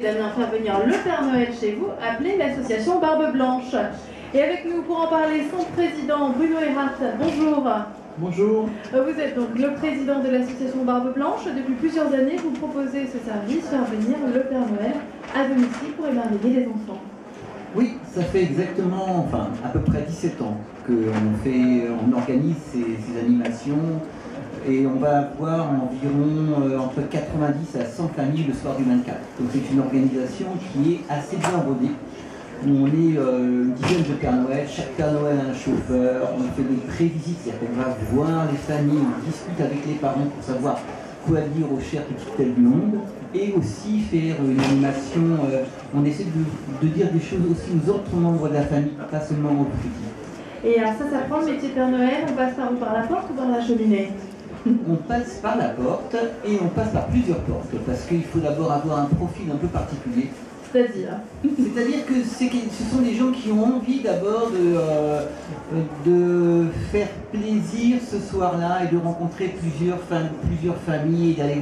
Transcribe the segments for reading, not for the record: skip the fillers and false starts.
D'aller faire venir le Père Noël chez vous, appelez l'association Barbe Blanche. Et avec nous pour en parler, son président Bruno Erhardt. Bonjour. Bonjour. Vous êtes donc le président de l'association Barbe Blanche. Depuis plusieurs années, vous proposez ce service, faire venir le Père Noël à domicile pour émerveiller les enfants. Oui, ça fait exactement, à peu près 17 ans qu'on organise ces animations et on va avoir environ entre 90 à 100 familles le soir du 24. Donc c'est une organisation qui est assez bien rodée. On est une dizaine de Père Noël, chaque Père Noël a un chauffeur, on fait des prévisites, c'est-à-dire qu'on va voir les familles, on discute avec les parents pour savoir quoi dire aux chères petites têtes du monde, et aussi faire une animation, on essaie de dire des choses aussi aux autres membres de la famille, pas seulement aux petits. Et alors ça prend le métier de Père Noël, on passe par où, par la porte ou par la cheminée? On passe par la porte et on passe par plusieurs portes, parce qu'il faut d'abord avoir un profil un peu particulier. C'est-à-dire que ce sont des gens qui ont envie d'abord de faire plaisir ce soir-là et de rencontrer plusieurs familles et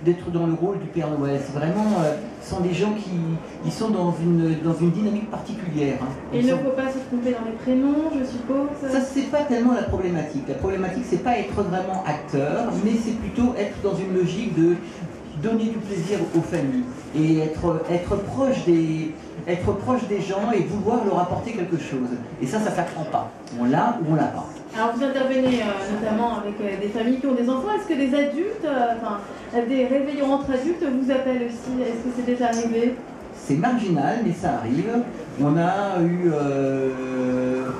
d'être dans le rôle du Père Noël. C'est vraiment, ce sont des gens qui sont dans une dynamique particulière. Hein. Et il ne faut pas se tromper dans les prénoms, je suppose. Ça, c'est pas tellement la problématique. La problématique, c'est pas être vraiment acteur, mais c'est plutôt être dans une logique de donner du plaisir aux familles et être proche des gens et vouloir leur apporter quelque chose. Et ça s'apprend pas. On l'a ou on l'a pas. Alors vous intervenez notamment avec des familles qui ont des enfants. Est-ce que des adultes, des réveillons entre adultes vous appellent aussi? Est-ce que c'est déjà arrivé? C'est marginal, mais ça arrive. On a eu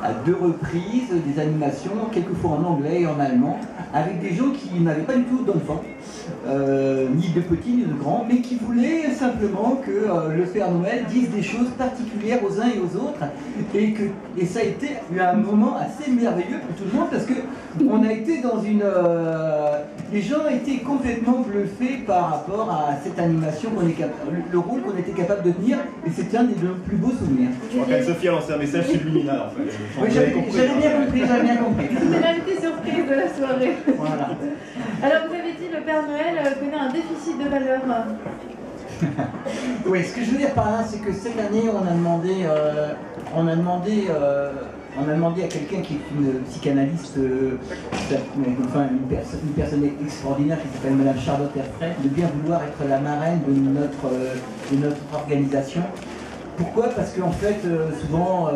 à 2 reprises des animations, quelquefois en anglais et en allemand, avec des gens qui n'avaient pas du tout d'enfants, ni de petits ni de grands, mais qui voulaient simplement que le Père Noël dise des choses particulières aux uns et aux autres, et ça a été un moment assez merveilleux pour tout le monde, parce que on a été dans une... les gens étaient complètement bluffés par rapport à cette animation, le rôle qu'on était capable de tenir, et c'était un des plus beaux souvenirs. Je crois qu'Anne-Sophie a lancé un message subliminal en fait. Oui, j'avais bien compris. C'est l'invité surprise de la soirée. Voilà. Alors vous avez dit le Père Noël connaît un déficit de valeur. Oui, ce que je veux dire par là, c'est que cette année, on a demandé à quelqu'un qui est une psychanalyste, une personne extraordinaire qui s'appelle Madame Charlotte Erfret, de bien vouloir être la marraine de notre organisation. Pourquoi? Parce qu'en fait, souvent,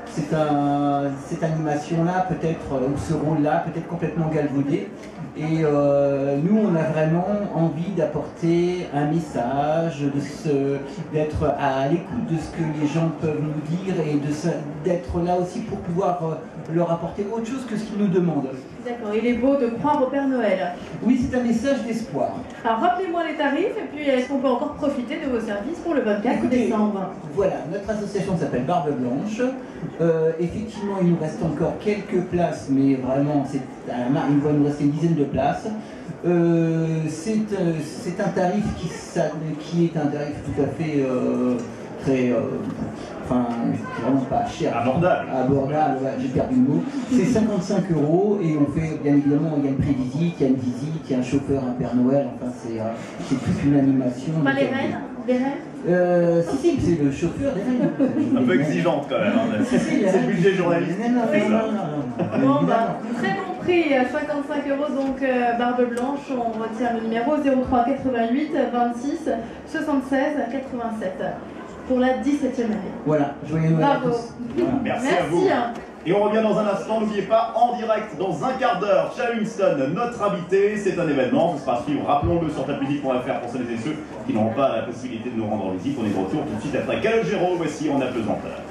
cette animation-là, ou ce rôle-là, peut être complètement galvaudé. Et nous, on a vraiment envie d'apporter un message, d'être à l'écoute de ce que les gens peuvent nous dire et d'être là aussi pour pouvoir leur apporter autre chose que ce qu'ils nous demandent. D'accord, il est beau de croire au Père Noël. Oui, c'est un message d'espoir. Alors rappelez-moi les tarifs et puis est-ce qu'on peut encore profiter de vos services pour le 24 décembre? Voilà, notre association s'appelle Barbe Blanche. Effectivement, il nous reste encore quelques places, mais vraiment, il va nous rester une dizaine de places. C'est un tarif qui est un tarif tout à fait très... vraiment pas cher. Abordable. Abordable, ouais, j'ai perdu le mot. C'est 55 € et on fait, bien évidemment, il y a une prévisite, il y a une visite, il y a un chauffeur, un Père Noël, c'est toute une animation. Pas les reines? Des reines? Si, c'est le chauffeur des reines. Un peu exigeante quand même. Hein. C'est le budget journaliste. Non. Bon, très bon prix, 55 € donc Barbe Blanche. On retient le numéro 03 88 26 76 87 pour la 17e année. Voilà, joyeux Noël. Bravo. À tous. Voilà. Merci à vous. Et on revient dans un instant, n'oubliez pas, en direct, dans un quart d'heure, Charles Winston, notre invité. C'est un événement, ce sera à suivre, rappelons-le, sur tapmusique.fr pour celles et ceux qui n'auront pas la possibilité de nous rendre en visite. On est de retour tout de suite après Calogero, voici En Apesanteur.